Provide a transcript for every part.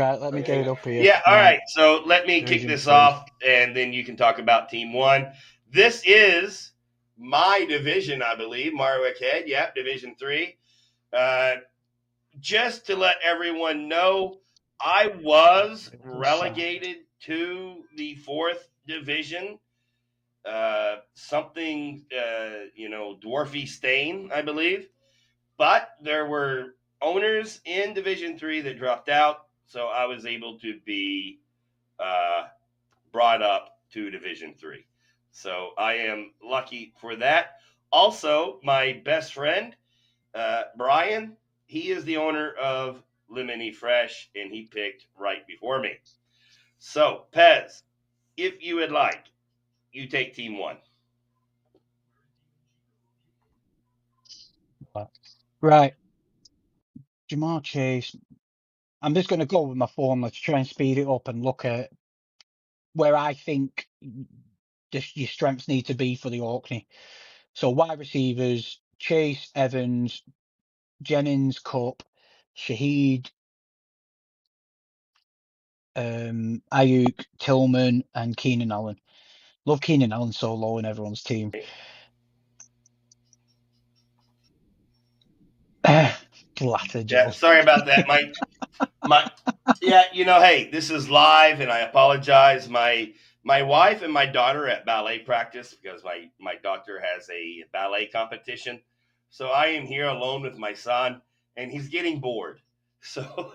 Right, let me get it up here. Yeah, all Right, right. So let me kick Division this 3. off, and then you can talk about Team One. This is my division, I believe. Marwick Head, yep, Division Three. Uh, just to let everyone know, I was relegated to the fourth division. Something, dwarfy stain, I believe. But there were owners in Division Three that dropped out, so I was able to be uh, brought up to Division Three. So I am lucky for that. Also, my best friend Brian, he is the owner of Lemony Fresh, and he picked right before me. So Pez, if you would like, you take Team One. Right, Jamar Chase. I'm just going to go with my formula to try and speed it up and look at where I think just your strengths need to be for the Orkney. So wide receivers, Chase, Evans, Jennings, Cup, Shaheed, Ayuk, Tillman, and Keenan Allen. Love Keenan Allen so low in everyone's team. Blatter Yeah, Joe. sorry about that. My yeah, hey, this is live, and I apologize. My wife and my daughter are at ballet practice because my daughter has a ballet competition. So I am here alone with my son, and he's getting bored. So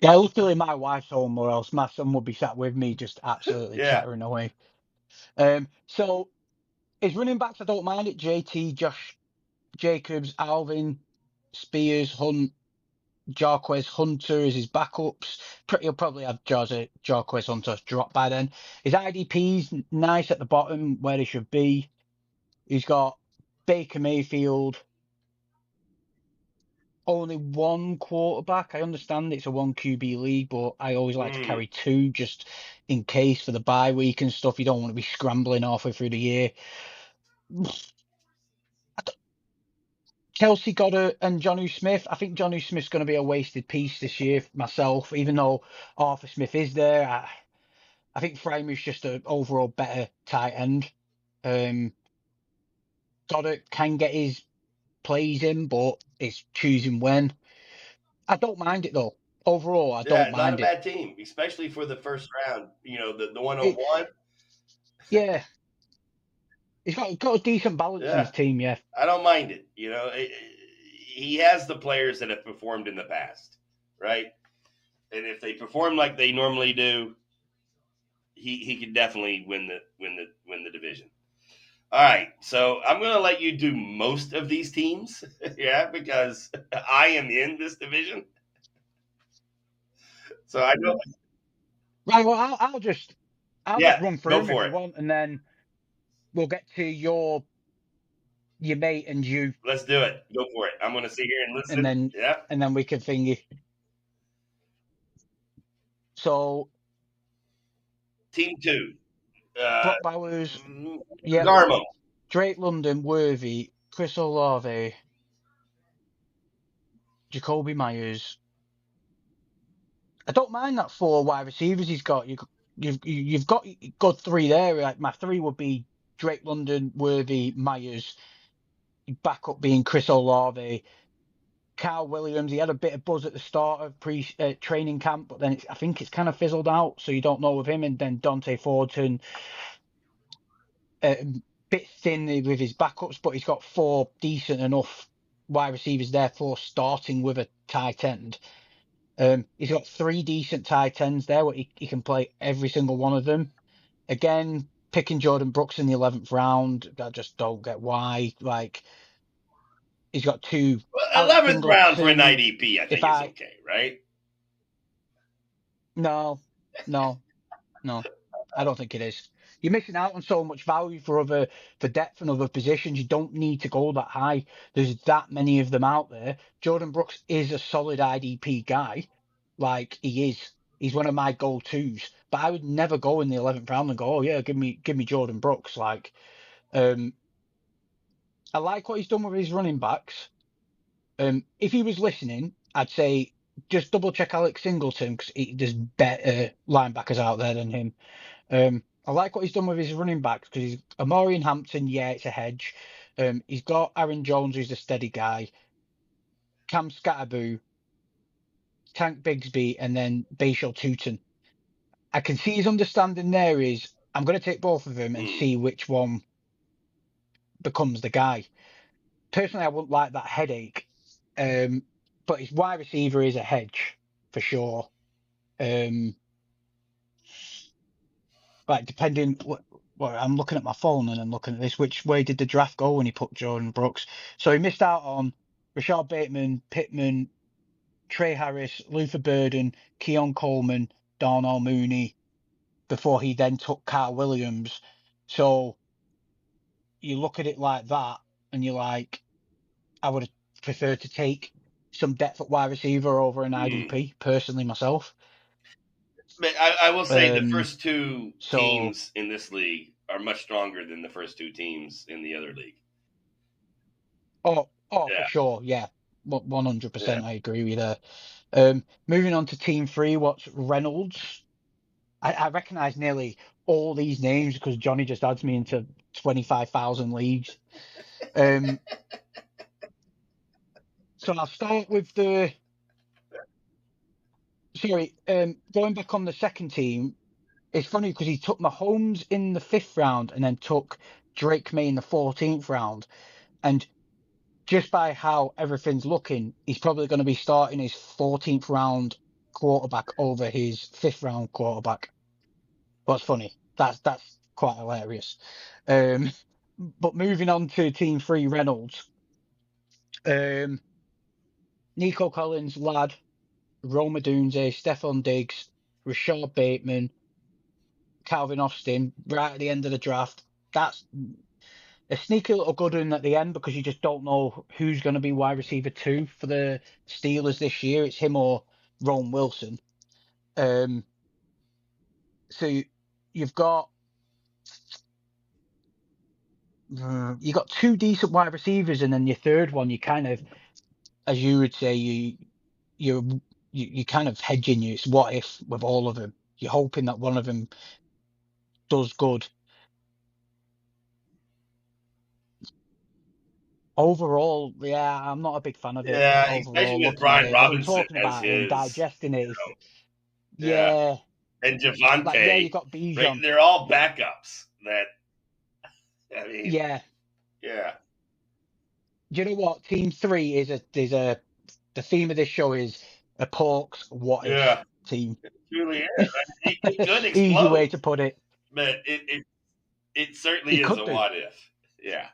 Yeah, luckily my wife's home, or else my son would be sat with me just absolutely yeah, chattering away. So his running backs, I don't mind it. JT, Josh Jacobs, Alvin, Spears, Hunt, Jarquez Hunter as his backups. He'll probably have Jarquez Hunter drop by then. His IDP's nice at the bottom where he should be. He's got Baker Mayfield, only one quarterback. I understand it's a one QB league, but I always like to mm, carry two just in case for the bye week and stuff. You don't want to be scrambling halfway through the year. Kelsey Goddard and Jonnu Smith. I think Jonnu Smith's going to be a wasted piece this year myself, even though Arthur Smith is there. I think Framer's just an overall better tight end. Um, Goddard can get his plays in, but it's choosing when. I don't mind it though. Overall, I don't yeah, not a mind it. bad team, especially for the first round. The It 101. yeah, he's got a decent balance in Yeah, his team. Yeah, I don't mind it. He has the players that have performed in the past, right? And if they perform like they normally do, he could definitely win the division. All right, so I'm going to let you do most of these teams, yeah, because I am in this division. So I know, right. Well, I'll just yeah, run through go them if for you it. want, and then we'll get to your mate and you, Let's do it. Go for it. I'm going to sit here and and listen. then Yeah, we can thingy. So team two, uh, Brock Bowers, yep. Garmo. Drake London, Worthy, Chris Olave, Jacoby Myers. I don't mind that four wide receivers he's got. You've got good three there. Like my three would be Drake London, Worthy, Myers. Backup being Chris Olave, Carl Williams. He had a bit of buzz at the start of training camp, but then I think it's kind of fizzled out. So you don't know with him. And then Dante Thornton, uh, bit thin with his backups, but he's got four decent enough wide receivers there for starting with a tight end. He's got three decent tight ends there where he can play every single one of them. Again, picking Jordan Brooks in the 11th round, I just don't get why. Like, he's got two. Well, Alex 11th round for an Singleton. IDP, I If think is I. okay, right? No, no, no. I don't think it is. You're missing out on so much value for depth and other positions. You don't need to go that high. There's that many of them out there. Jordan Brooks is a solid IDP guy, like he is. He's one of my go-tos. But I would never go in the 11th round and go, oh yeah, give me Jordan Brooks. Like, I like what he's done with his running backs. If he was listening, I'd say just double check Alex Singleton because there's better linebackers out there than him. I like what he's done with his running backs because he's Amari and Hampton. Yeah, it's a hedge. He's got Aaron Jones, who's a steady guy. Cam Scatterboo, Tank Bigsby, and then Bashal Tootin. I can see his understanding there is I'm going to take both of them and Mm. see which one becomes the guy. Personally, I wouldn't like that headache. But his wide receiver is a hedge for sure. Like depending what I'm looking at my phone and I'm looking at this, which way did the draft go when he put Jordan Brooks? So he missed out on Rashad Bateman, Pittman, Trey Harris, Luther Burden, Keon Coleman, Darnell Mooney before he then took Carl Williams. So you look at it like that and you're like, I would have preferred to take some depth at wide receiver over an Mm. IDP, personally myself. But I will say the Um, first two so teams in this league are much stronger than the first two teams in the other league. for Yeah, sure, yeah, yeah. 100%, I agree with you there. Moving on to team three, what's Reynolds? I recognise nearly all these names because Johnny just adds me into 25,000 leagues. Um, so I'll start with going back on the second team. It's funny because he took Mahomes in the 5th round and then took Drake May in the 14th round. And just by how everything's looking, he's probably going to be starting his 14th round quarterback over his 5th round quarterback. What's funny? That's quite hilarious. Um, but moving on to team three, Reynolds. Um, Nico Collins, Ladd, Roma Dunze, Stephon Diggs, Rashad Bateman, Calvin Austin, right at the end of the draft. That's a sneaky little good one at the end because you just don't know who's going to be wide receiver two for the Steelers this year. It's him or Rome Wilson. Um, so you've got two decent wide receivers, and then your third one, you kind of, as you would say, you're you kind of hedging. It's what if with all of them. You're hoping that one of them does good. Overall, yeah, I'm not a big fan of it. Yeah, especially Overall, with looking at Brian it, I've been Robinson talking as about it and his, digesting it. yeah, Yeah, and like you Javante, got right? Bijan. They're all backups. That I mean, Yeah, yeah, do you know what? Team three is a the theme of this show is a Porks what if yeah, team. it truly is. He could Easy way explode, to put it. but it certainly He is could a do. what if. Yeah,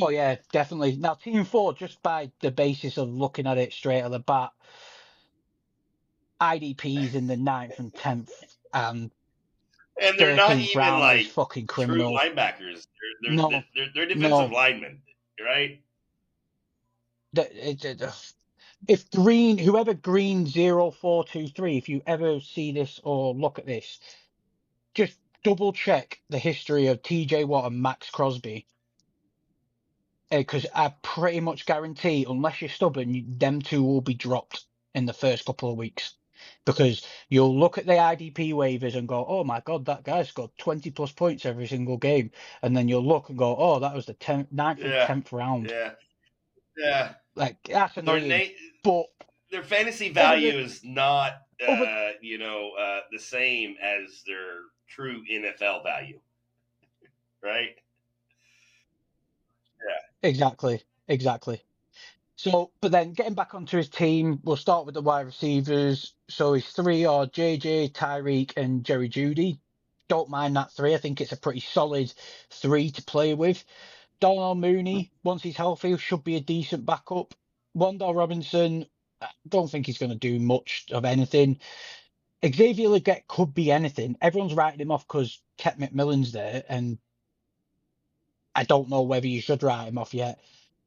Oh yeah, definitely. Now team four, just by the basis of looking at it straight at the bat, IDPs in the 9th and 10th and and they're not 13th even round is like fucking true criminal. linebackers. No, They're defensive no. linemen, right? If Green, whoever Green 0423, if you ever see this or look at this, just double check the history of TJ Watt and Max Crosby. Because I pretty much guarantee, unless you're stubborn, them two will be dropped in the first couple of weeks. Because you'll look at the IDP waivers and go, oh my God, that guy scored 20 plus points every single game. And then you'll look and go, oh, that was the 9th and Yeah, 10th round. yeah, yeah. Like, that's Their annoying. name, But their fantasy over the, value is not, over, the same as their true NFL value, right? exactly, exactly. So, but then getting back onto his team, we'll start with the wide receivers. So his three are JJ, Tyreek, and Jerry Judy. Don't mind that three. I think it's a pretty solid three to play with. Darnell Mooney, once he's healthy, should be a decent backup. Wandell Robinson, I don't think he's going to do much of anything. Xavier Leggett could be anything. Everyone's writing him off because Ket McMillan's there, and I don't know whether you should write him off yet.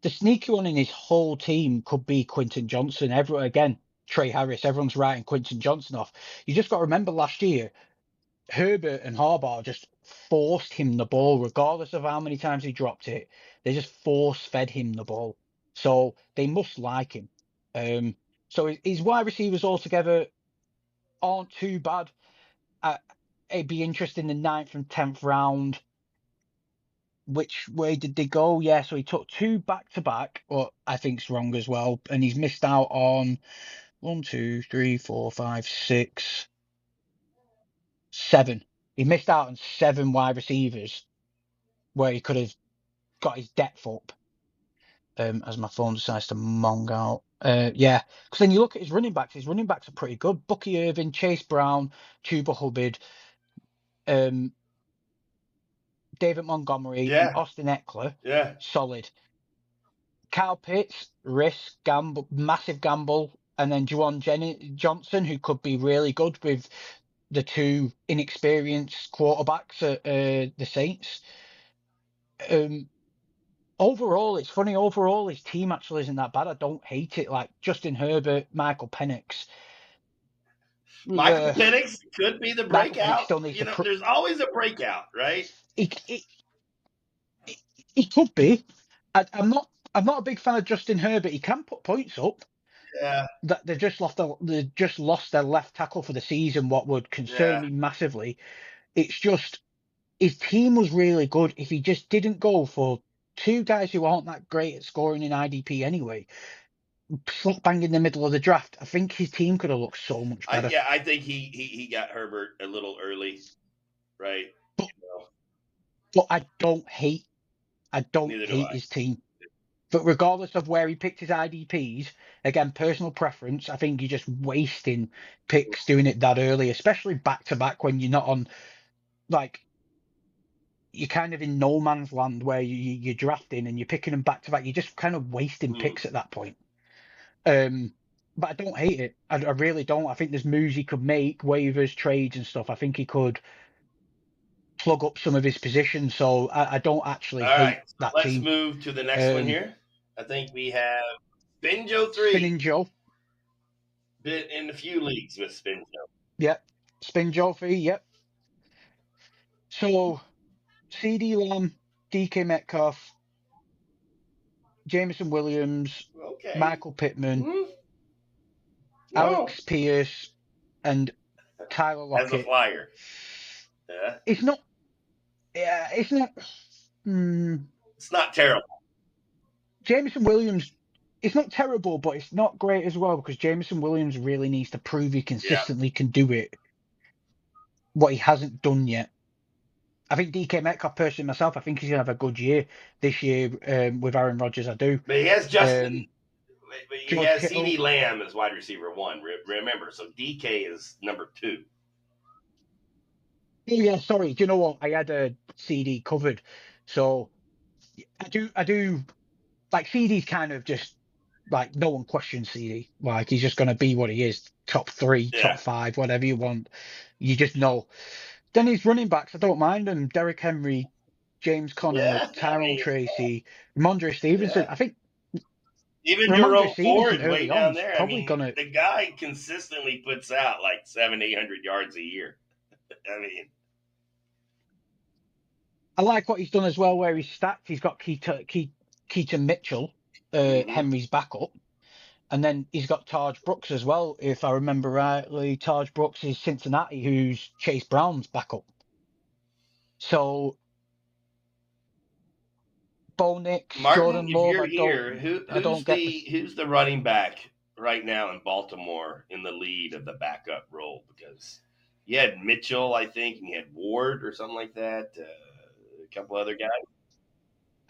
The sneaky one in his whole team could be Quinton Johnson. Everyone again, Trey Harris. Everyone's writing Quinton Johnson off. You just got to remember last year, Herbert and Harbaugh just forced him the ball, regardless of how many times he dropped it. They just force fed him the ball. So they must like him. So his wide receivers altogether aren't too bad. It'd be interesting in the 9th and 10th round. Which way did they go? Yeah, so he took 2 back to back, but I think's wrong as well. And he's missed out on 1, 2, 3, 4, 5, 6, 7. He missed out on 7 wide receivers where he could have got his depth up. As my phone decides to mong out. Yeah, because then you look at his running backs are pretty good. Bucky Irvin, Chase Brown, Chuba Hubbard, David Montgomery, and Yeah, Austin Eckler. yeah. Solid. Kyle Pitts, risk, gamble, massive gamble. And then Juwan Johnson, who could be really good with the 2 inexperienced quarterbacks at the Saints. Overall, it's funny. Overall, his team actually isn't that bad. I don't hate it. Like Justin Herbert, Michael Penix. Michael Penix could be the Michael Penix breakout. still needs to. There's always a breakout, right? He could be. I'm not. I'm not a big fan of Justin Herbert. He can put points up. Yeah, That they just lost their left tackle for the season. What would concern yeah. me massively. It's just his team was really good. If he just didn't go for 2 guys who aren't that great at scoring in IDP anyway, slap bang in the middle of the draft, I think his team could have looked so much better. I think he got Herbert a little early, right? But I don't hate his team. But regardless of where he picked his IDPs, again, personal preference, I think you're just wasting picks doing it that early, especially back to back when you're not on, like, you're kind of in no man's land where you're drafting and you're picking them back to back. You're just kind of wasting picks at that point. But I don't hate it. I really don't. I think there's moves he could make, waivers, trades, and stuff. I think he could plug up some of his positions. So I don't actually hate that let's team. move to the next one here. I think we have Spin Joe 3. Spinning Joe. Been in a few leagues with Spin Joe. Yep. Spin Joe 3, yep. So CD Lamb, DK Metcalf, Jameson Williams, Michael Pittman, Alex Pierce, and Tyler Lockett. As a flyer. Yeah. It's not. Yeah, it's not. It's not terrible. Jameson Williams, it's not terrible, but it's not great as well because Jameson Williams really needs to prove he consistently can do it. What he hasn't done yet. I think DK Metcalf, personally myself, I think he's going to have a good year this year with Aaron Rodgers. I do. But he has Justin. He has CD Lamb as wide receiver 1. Remember, so DK is number 2. Yeah, sorry. Do you know what? I had a CD covered, so I do. Like CD's kind of just like no one questions CD. Like he's just going to be what he is, top 3, top 5, whatever you want. You just know. Then his running backs, I don't mind them. Derrick Henry, James Conner, Tyrone Tracy, Ramondre Stevenson. I think even Jerome Ford way down there. Probably the guy consistently puts out like 700-800 yards a year. I mean, I like what he's done as well, where he's stacked. He's got Keaton Mitchell, Henry's backup, and then he's got Taj Brooks as well. If I remember rightly, Taj Brooks is Cincinnati, who's Chase Brown's backup. So, Bo Nix, Martin, Jordan Love. If you're here, who's the running back right now in Baltimore in the lead of the backup role? Because you had Mitchell, I think, and you had Ward or something like that. A couple other guys.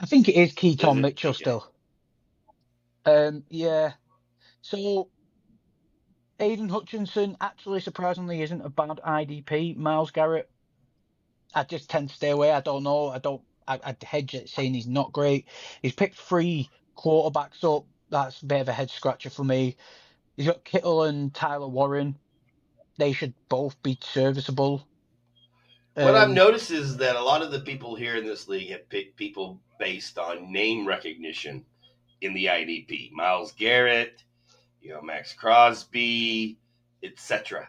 I think it is Keaton Mitchell still. Yeah. So Aiden Hutchinson actually surprisingly isn't a bad IDP. Myles Garrett, I just tend to stay away. I don't know. I'd hedge it saying he's not great. He's picked 3 quarterbacks up. That's a bit of a head scratcher for me. He's got Kittle and Tyler Warren. They should both be serviceable. What I've noticed is that a lot of the people here in this league have picked people based on name recognition in the IDP. Myles Garrett, Max Crosby, etc.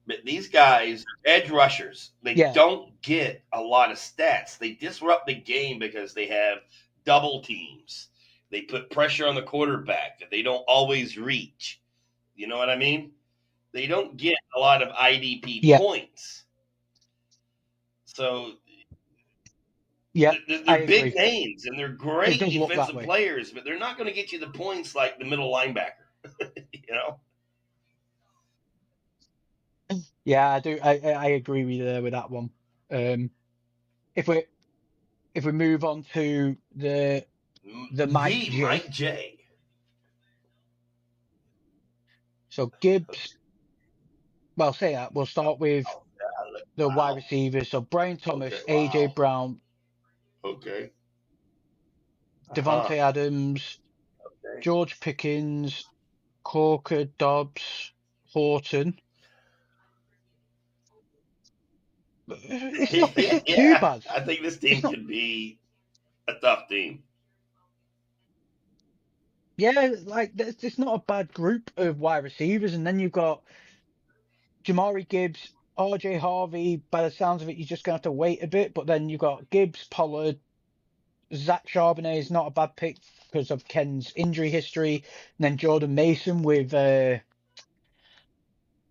But these guys are edge rushers. They don't get a lot of stats. They disrupt the game because they have double teams. They put pressure on the quarterback that they don't always reach. You know what I mean? They don't get a lot of IDP Yeah, points. So yeah, I they're big agree. names and they're It great does look that defensive way. players, but they're not going to get you the points like the middle linebacker. You know? Yeah, I do. I agree with you there with that one. If we move on to the Mike The J. Mike J. So Gibbs. Well, say that. We'll start with the wide Wow. receivers. So Brian Okay. Thomas, AJ Wow. Brown, Okay. Uh-huh. Devontae Adams, Okay. George Pickens, Corker, Dobbs, Horton. It's not too Yeah. bad. I think this It's team not. could be a tough team. Yeah, like it's not a bad group of wide receivers, and then you've got Jamari Gibbs, RJ Harvey. By the sounds of it, you're just going to have to wait a bit. But then you've got Gibbs, Pollard, Zach Charbonnet is not a bad pick because of Ken's injury history. And then Jordan Mason with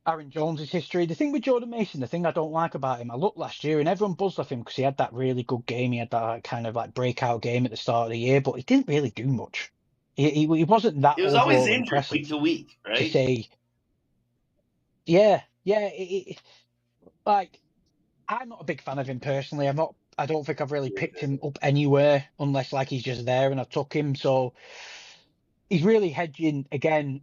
Aaron Jones's history. The thing with Jordan Mason, the thing I don't like about him, I looked last year and everyone buzzed off him because he had that really good game. He had that kind of like breakout game at the start of the year, but he didn't really do much. He wasn't that He was always overall injured week impressive to week, to right? say, yeah, yeah. Like, I'm not a big fan of him personally. I don't think I've really picked him up anywhere unless like he's just there and I took him. So he's really hedging again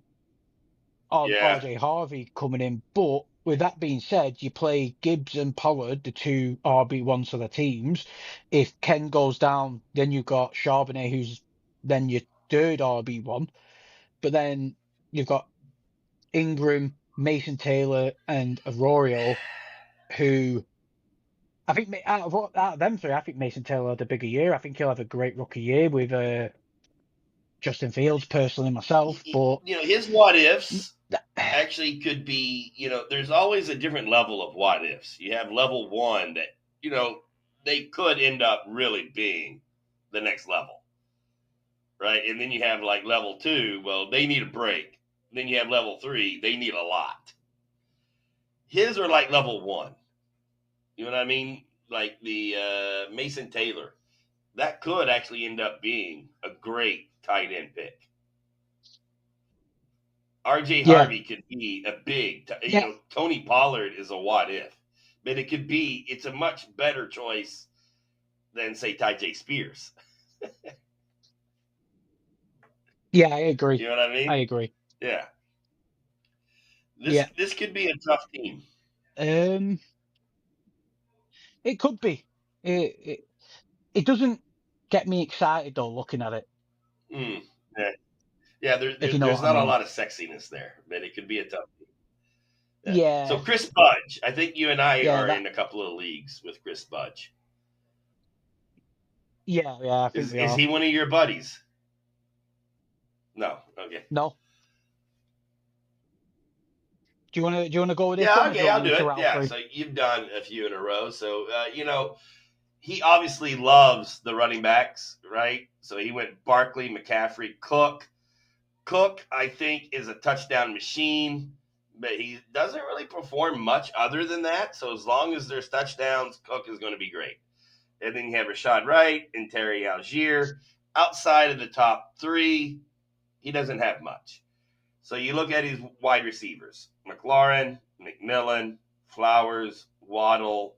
on Yeah. RJ Harvey coming in. But with that being said, you play Gibbs and Pollard, the two RB1s of the teams. If Ken goes down, then you've got Charbonnet, who's then your third RB1. But then you've got Ingram, Mason Taylor, and Arroyo, who I think out of them three, I think Mason Taylor had a bigger year. I think he'll have a great rookie year with Justin Fields, personally myself. But His what ifs actually could be, there's always a different level of what ifs. You have level one that, they could end up really being the next level, right? And then you have like level two, well, they need a break. Then you have level three, they need a lot. His are like level one. You know what I mean? Like the Mason Taylor. That could actually end up being a great tight end pick. RJ yeah, Harvey could be a big, yeah, Tony Pollard is a what if, but it's a much better choice than say Ty Spears. yeah, I agree. You know what I I mean? agree. Yeah. This Yeah. this could be a tough team. Um, it could be. It doesn't get me excited though looking at it, Mm. Yeah. Yeah, if you know there's what I not a mean. lot of sexiness there, but it could be a tough team. Yeah. So Yeah, Chris Budge, I think you and I yeah, are in a couple of leagues with Chris Budge. yeah, I think Is we is are. he one of your buddies? No. Okay. No. Do you wanna go with this Yeah, one, or do you okay, want I'll me do to it. rattle Yeah, through? so you've done a few in a row. So, he obviously loves the running backs, right? So he went Barkley, McCaffrey, Cook. Cook, I think, is a touchdown machine, but he doesn't really perform much other than that. So as long as there's touchdowns, Cook is going to be great. And then you have Rashad Wright and Terry Algier. Outside of the top three, he doesn't have much. So you look at his wide receivers: McLaurin, McMillan, Flowers, Waddle,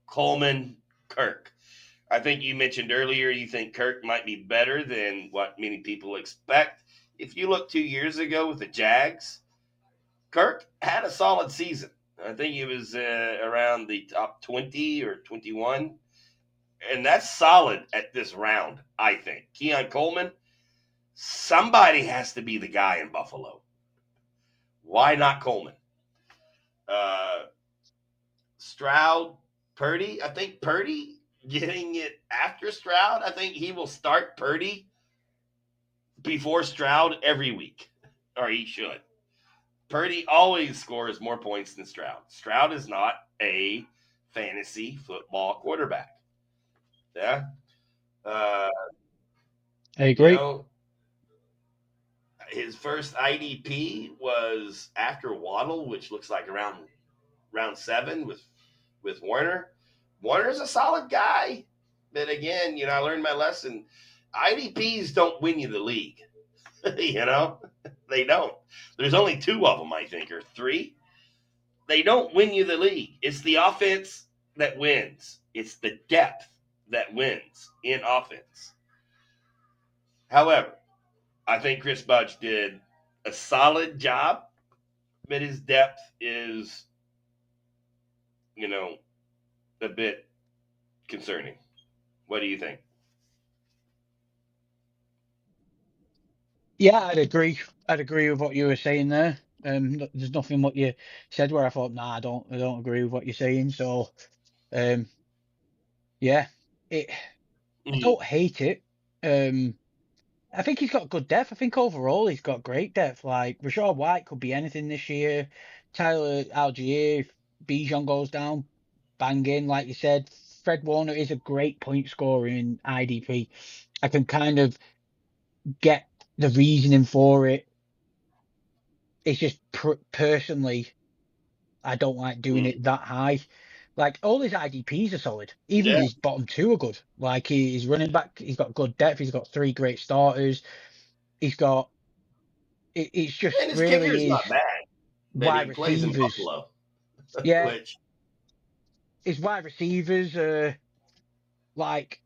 Coleman, Kirk. I think you mentioned earlier you think Kirk might be better than what many people expect. If you look 2 years ago with the Jags, Kirk had a solid season. I think he was around the top 20 or 21. And that's solid at this round, I think. Keon Coleman, somebody has to be the guy in Buffalo. Why not Coleman? Uh, Stroud, Purdy. I think Purdy getting it after Stroud. I think he will start Purdy before Stroud every week, or he should. Purdy always scores more points than Stroud. Stroud is not a fantasy football quarterback. Yeah. Uh, I You agree. know, his first IDP was after Waddle, which looks like around round 7 with Warner. Warner's a solid guy, but again, I learned my lesson. IDPs don't win you the league. you know, they don't. There's only 2 of them, I think, or 3. They don't win you the league. It's the offense that wins. It's the depth that wins in offense. However, I think Chris Budge did a solid job, but his depth is, you know, a bit concerning. What do you think? Yeah, I'd agree. I'd agree with what you were saying there. There's nothing what you said where I thought, nah, I don't agree with what you're saying. So, um, yeah, it, I Mm, don't hate it. Um, I think he's got good depth. I think overall he's got great depth. Like Rashad White could be anything this year. Tyler Algier, if Bijan goes down, bang in, like you said. Fred Warner is a great point scorer in IDP. I can kind of get the reasoning for it. It's just personally, I don't like doing mm. it that high. Like all his IDPs are solid. Even Yeah, his bottom 2 are good. Like he's running back, he's got good depth. He's got 3 great starters. He's got it's just and his kicker's really his not bad, but wide he plays in receivers. Buffalo, Yeah, which his wide receivers are like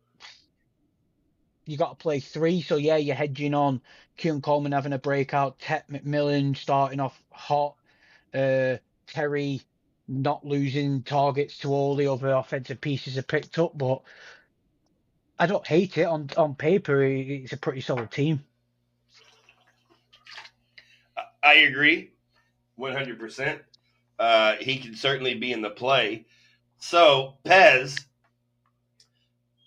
you got to play 3. So yeah, you're hedging on Keon Coleman having a breakout, Tet McMillan starting off hot, Terry not losing targets to all the other offensive pieces are picked up. But I don't hate it on paper. It's a pretty solid team. I agree 100%. He can certainly be in the play. So, Pez,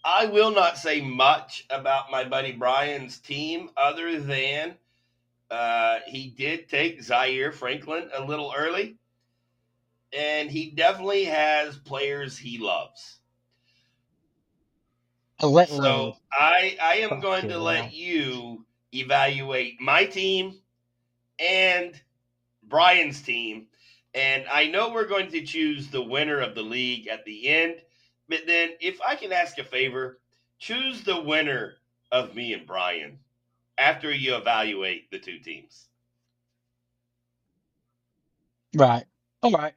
I will not say much about my buddy Brian's team other than he did take Zaire Franklin a little early, and he definitely has players he loves. A little So early. I am going to Fucking let hell. you evaluate my team and Brian's team. And I know we're going to choose the winner of the league at the end. But then, if I can ask a favor, choose the winner of me and Brian after you evaluate the 2 teams. Right. All right.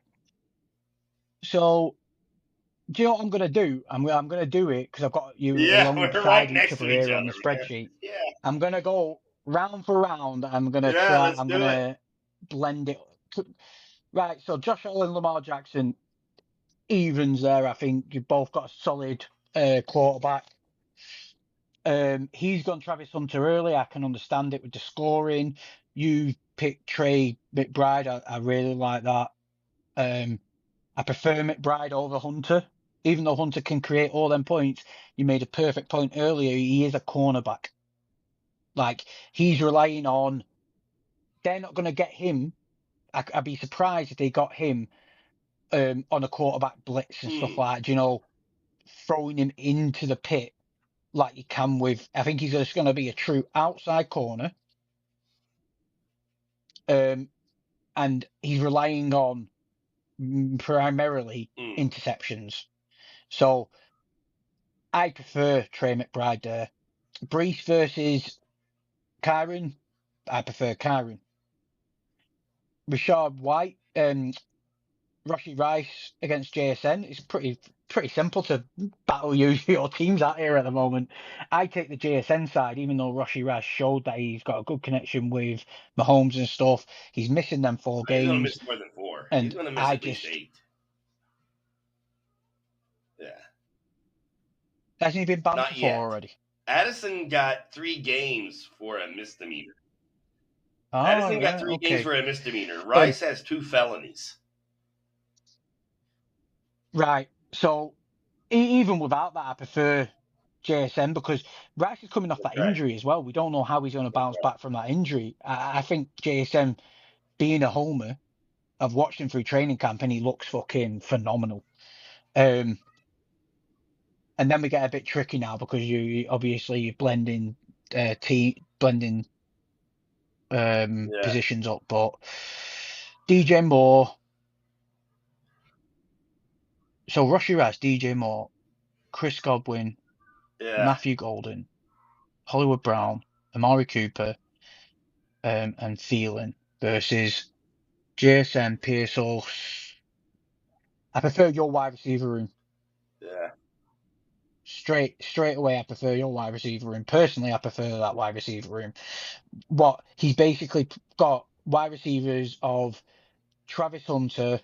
So do you know what I'm gonna do? I'm gonna do it because I've got you Yeah, we're right alongside each next to other each here other, on the man. spreadsheet. Yeah, I'm gonna go round for round. I'm gonna yeah, try. let's I'm do it. gonna blend it. Right. So Josh Allen, Lamar Jackson, evens there. I think you've both got a solid quarterback. He's gone Travis Hunter early. I can understand it with the scoring. You picked Trey McBride. I really like that. Um, I prefer McBride over Hunter. Even though Hunter can create all them points, you made a perfect point earlier. He is a cornerback. Like he's relying on. They're not going to get him. I'd be surprised if they got him on a quarterback blitz and stuff Hmm. like that. Throwing him into the pit like you can with. I think he's just going to be a true outside corner, um, and he's relying on primarily Hmm. interceptions. So I prefer Trey McBride there. Brees versus Kyron, I prefer Kyron. Rashad White, Rashi Rice against JSN. It's pretty simple to battle your teams out here at the moment. I take the JSN side, even though Rashi Rice showed that he's got a good connection with Mahomes and stuff. He's missing them 4 games, He's going to miss more than 4. He's and going to miss I at least just 8. Yeah, hasn't he been banned for not 4 yet. already? Addison got 3 games for a misdemeanor. Oh Addison got yeah, 3 games okay. for a misdemeanor. Um, Rice has 2 felonies. right. So even without that, I prefer JSN because Rice is coming off That's that right. injury as well. We don't know how he's going to That's bounce right. back from that injury. I think JSN being a homer, I've watched him through training camp and he looks fucking phenomenal. Um, and then we get a bit tricky now because you obviously you're blending blending positions up. But DJ Moore, so Roshy Rice, DJ Moore, Chris Godwin, Yeah. Matthew Golden, Hollywood Brown, Amari Cooper, and Thielen versus JSN, Pearsall. I prefer your wide receiver room. Yeah. Straight away, I prefer your wide receiver room. Personally, I prefer that wide receiver room. What he's basically got wide receivers of Travis Hunter,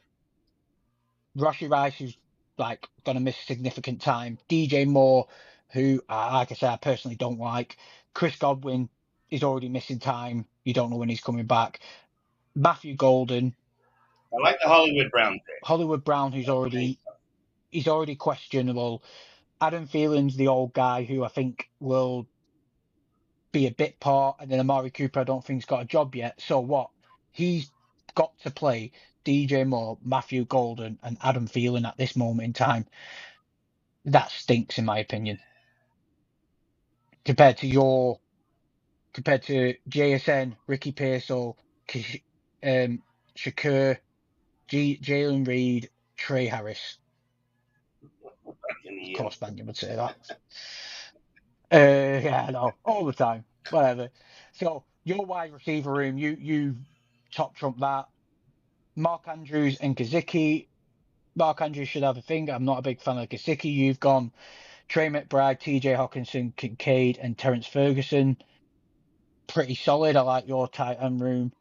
Roshy Rice, who's like gonna miss significant time, DJ Moore, who like I said, I personally don't like. Chris Godwin is already missing time. You don't know when he's coming back. Matthew Golden, I like the Hollywood Brown pick. Hollywood Brown, who's That's the main already questionable. Adam Thielen's the old guy who I think will be a bit part, and then Amari Cooper I don't think's got a job yet. So what? He's got to play DJ Moore, Matthew Golden, and Adam Thielen at this moment in time. That stinks, in my opinion. Compared to JSN, Ricky Pearsall, Shakur, Jalen Reed, Trey Harris. Of course, Banyan would say that. Yeah, I know, all the time. Whatever. So your wide receiver room, you top trump that. Mark Andrews and Gesicki. Mark Andrews should have a thing. I'm not a big fan of Gesicki. You've gone Trey McBride, TJ Hawkinson, Kincaid, and Terrence Ferguson. Pretty solid. I like your tight end room.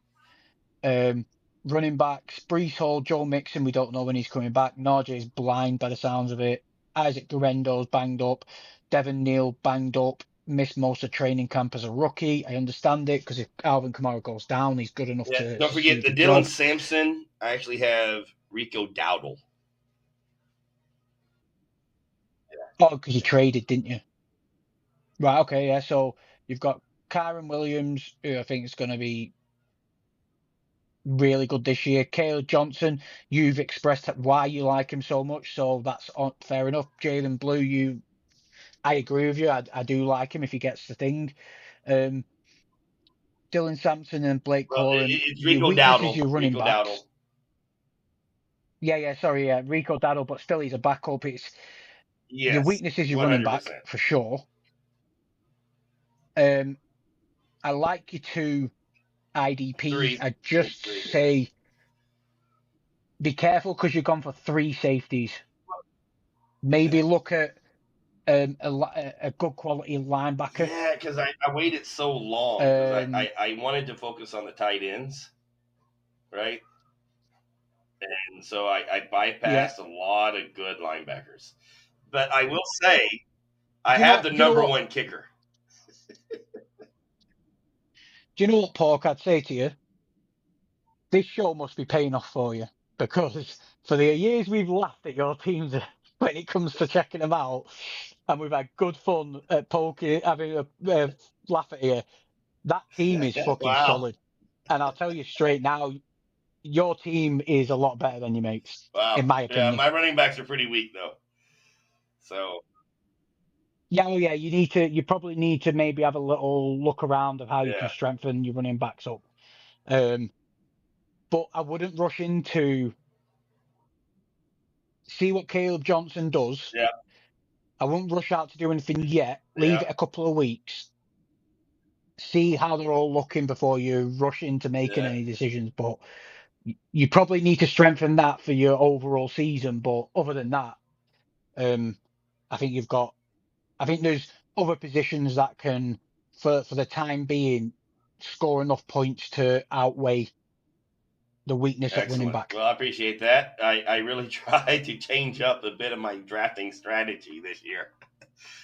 Running backs, Brees Hall, Joe Mixon. We don't know when he's coming back. Najee is blind by the sounds of it. Isaac Guerendo's banged up. Devin Neal banged up. Missed most of training camp as a rookie. I understand it because if Alvin Kamara goes down, he's good enough Yeah. to Don't forget see the the Dylan job. Sampson. I actually have Rico Dowdle. Oh, because you traded, didn't you? Right, okay, yeah. So you've got Kyron Williams, who I think is going to be really good this year. Caleb Johnson, you've expressed why you like him so much, so that's fair enough. Jalen Blue, I agree with you. I do like him if he gets the thing. Dylan Sampson and Blake Well, Corum, it's your Rico weakness is Dowdle. your running Rico Dowdle. backs. Yeah, sorry, Rico Dowdle, but still he's a backup. It's your Yes, weakness is your running 100%. back for sure. I like your two IDPs. I just say be careful because you've gone for 3 safeties. Maybe look at a good quality linebacker. Yeah, because I waited so long because I wanted to focus on the tight ends, right? And so I bypassed a lot of good linebackers. But I will say, I have the number one kicker. Do you know what, Pork? I'd say to you, this show must be paying off for you because for the years we've laughed at your teams when it comes to checking them out, and we've had good fun at poking, having a laugh at you. That team is fucking solid, and I'll tell you straight now, your team is a lot better than your mates, in my opinion. Yeah, my running backs are pretty weak though. So yeah, you probably need to maybe have a little look around of how you can strengthen your running backs up. But I wouldn't rush into see what Caleb Johnson does. Yeah. I wouldn't rush out to do anything yet. Leave it a couple of weeks. See how they're all looking before you rush into making any decisions. But you probably need to strengthen that for your overall season. But other than that, I think there's other positions that can, for the time being, score enough points to outweigh the weakness at running back. Well, I appreciate that. I really tried to change up a bit of my drafting strategy this year.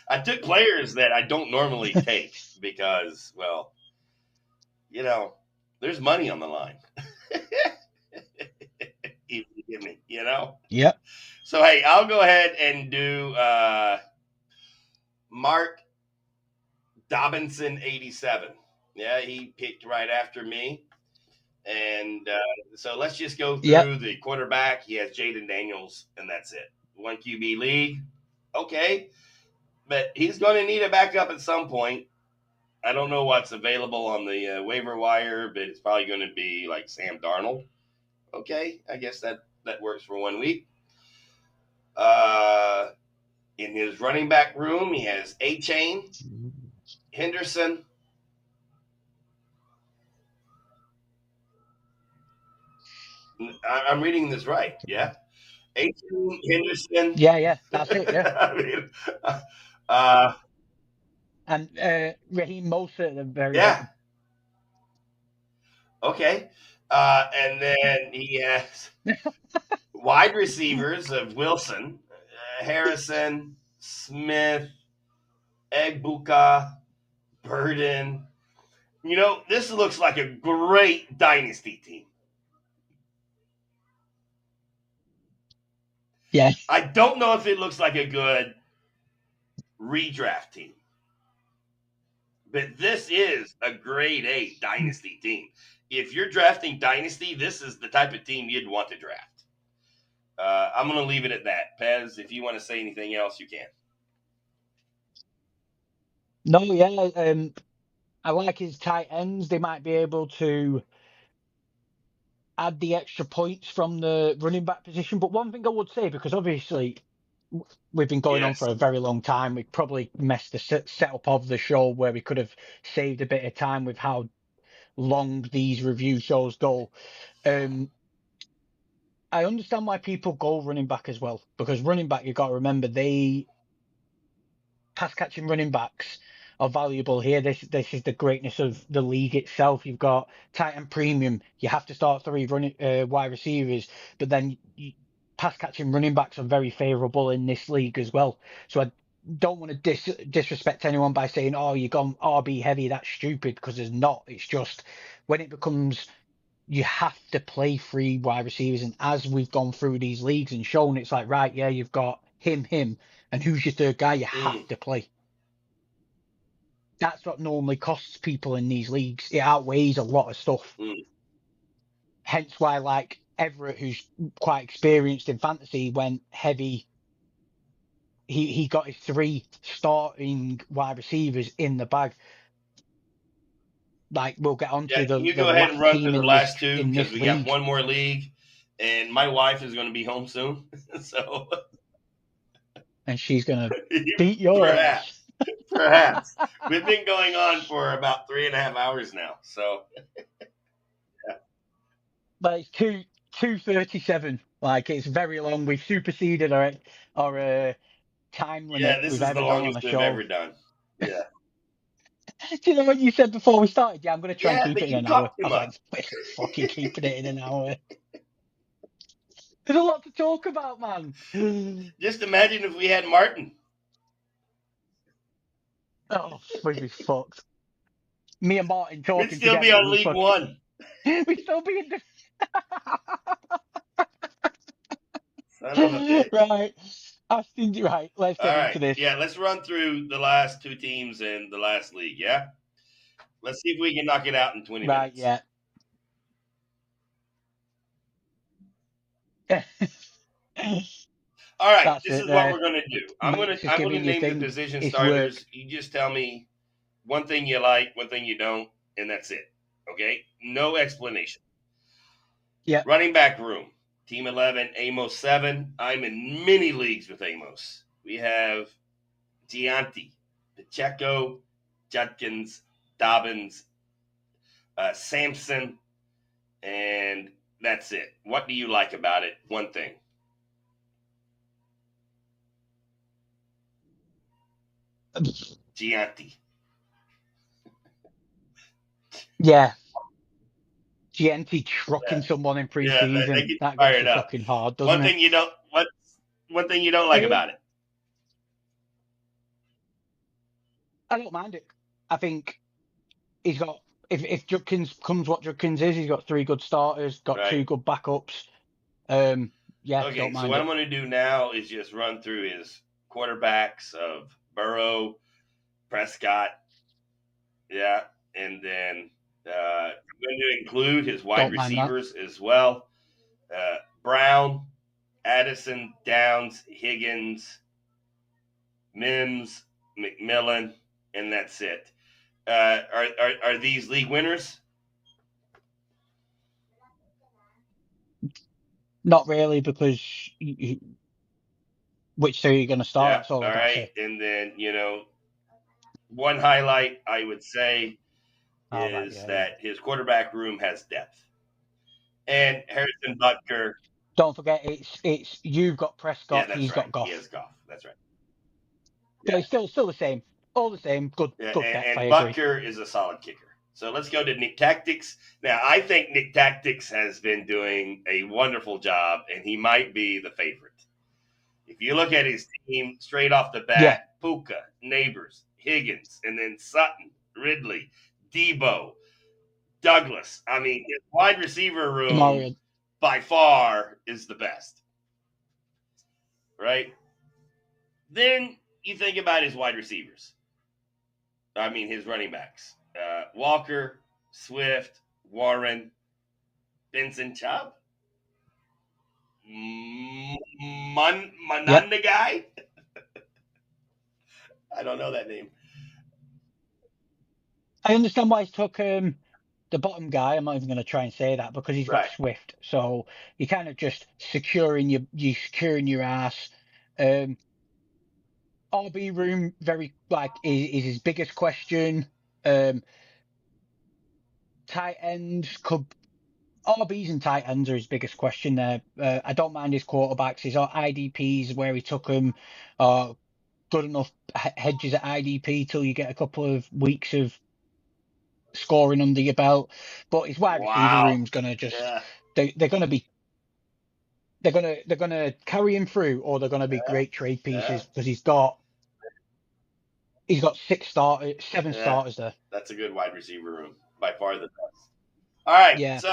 I took players that I don't normally take because, well, there's money on the line. If you get me, Yep. So, hey, I'll go ahead and do Mark Dobinson 87. Yeah, he picked right after me. And so let's just go through the quarterback. He has Jaden Daniels, and that's it. 1 QB league. Okay. But he's going to need a backup at some point. I don't know what's available on the waiver wire, but it's probably going to be like Sam Darnold. Okay, I guess that works for 1 week. In his running back room, he has A-Chain, Henderson. I'm reading this right, yeah? A-Chain, Henderson. Yeah, that's it. Yeah, I mean, uh, and Raheem Mostert at the very yeah, bottom. okay. And then he has wide receivers of Wilson, Harrison, Smith, Egbuka, Burden. This looks like a great dynasty team. Yeah, I don't know if it looks like a good redraft team, but this is a grade A dynasty team. If you're drafting dynasty, this is the type of team you'd want to draft. I'm going to leave it at that. Pez, if you want to say anything else, you can. no, yeah. I like his tight ends. They might be able to add the extra points from the running back position. But one thing I would say, because obviously we've been going on Yes. for a very long time, we probably messed the setup of the show where we could have saved a bit of time with how long these review shows go. I understand why people go running back as well, because running back, you've got to remember, they pass catching running backs are valuable here. This is the greatness of the league itself. You've got tight end premium. You have to start three running wide receivers, but then pass catching running backs are very favourable in this league as well. So I don't want to disrespect anyone by saying, "Oh, you've gone RB heavy." That's stupid, because there's not. It's just when it becomes you have to play three wide receivers, and as we've gone through these leagues and shown, it's like, right, yeah, you've got him, and who's your third guy? You have to play. That's what normally costs people in these leagues. It outweighs a lot of stuff. Hence why, like Everett, who's quite experienced in fantasy, went heavy. He got his three starting wide receivers in the bag. Like we'll get on Yeah, to you the go ahead and last run team through the in last two because this we got league. one more league, and my wife is going to be home soon. So And she's gonna beat your perhaps, ass. perhaps we've been going on for about 3.5 hours now. So yeah, But it's 2:37. Like it's very long. We've superseded our time yeah, limit this we've is the ever done on longest a we've show. ever done. Yeah, Do you know what you said before we started? Yeah, I'm going to try and yeah, keep but it in you an hour. talk I too was like, much. we're fucking keeping it in an hour. There's a lot to talk about, man. Just imagine if we had Martin. Oh, we'd be fucked. Me and Martin We'd talking still be together would on be League fucking. One. We'd still be in Son of a the. bitch. Right. Right. Let's All get right, into this. yeah, let's run through the last two teams in the last league. Yeah, let's see if we can knock it out in 20 Right. minutes. Yeah. All right, That's this it is what there. we're gonna do. I'm gonna Max is I'm gonna giving you name the thing. position It's work. starters. You just tell me one thing you like, one thing you don't, and that's it. Okay? No explanation. Yep. Running back room. Team 11, Amos 7. I'm in many leagues with Amos. We have Gianti, Pacheco, Judkins, Dobbins, Sampson, and that's it. What do you like about it? One thing. Gianti. Yeah. GNT Yeah, trucking someone in yeah, they pre-season. get That gets fired you up. fucking hard, doesn't One it? thing you don't what one thing you don't like Um, about it. I don't mind it. I think he's got if Judkins comes what Judkins is, he's got three good starters, got Right. two good backups. Yeah, Okay, don't so mind what I'm it. going to do now is just run through his quarterbacks of Burrow, Prescott, yeah, and then I'm going to include his wide Don't mind that. receivers as well. Brown, Addison, Downs, Higgins, Mims, McMillan, and that's it. Are these league winners? Not really, because which two are you going to start? Yeah. That's all All I've got to right. say. And then one highlight I would say All right, is yeah. that his quarterback room has depth, and Harrison Butker. Don't forget, it's you've got Yeah, Prescott, that's he's right. got He Goff. has Goff. That's right. So Yeah, it's still the same, all the same. Good depth. I and agree. Butker is a solid kicker. So let's go to Nick Tactics. Now, I think Nick Tactics has been doing a wonderful job, and he might be the favorite. If you look at his team straight off the Yeah, bat, Puka, Neighbors, Higgins, and then Sutton, Ridley, Debo, Douglas. I mean, his wide receiver room Demario. by far is the best, right? Then you think about his wide receivers. I mean, his running backs: Walker, Swift, Warren, Benson, Chubb, Yep. Mananda guy. I don't know that name. I understand why he's took the bottom guy. I'm not even going to try and say that because he's got Right. Swift. So you're kind of just securing your ass. RB room is his biggest question. Um, tight ends could RBs and tight ends are his biggest question there. I don't mind his quarterbacks. His IDPs where he took them are good enough hedges at IDP till you get a couple of weeks of scoring under your belt. But his wide receiver Wow. room's gonna just Yeah. they're gonna be they're gonna carry him through, or they're gonna be great trade Yeah. pieces because he's got seven Yeah. starters there. That's a good wide receiver room. By far the best. All right. Yeah. So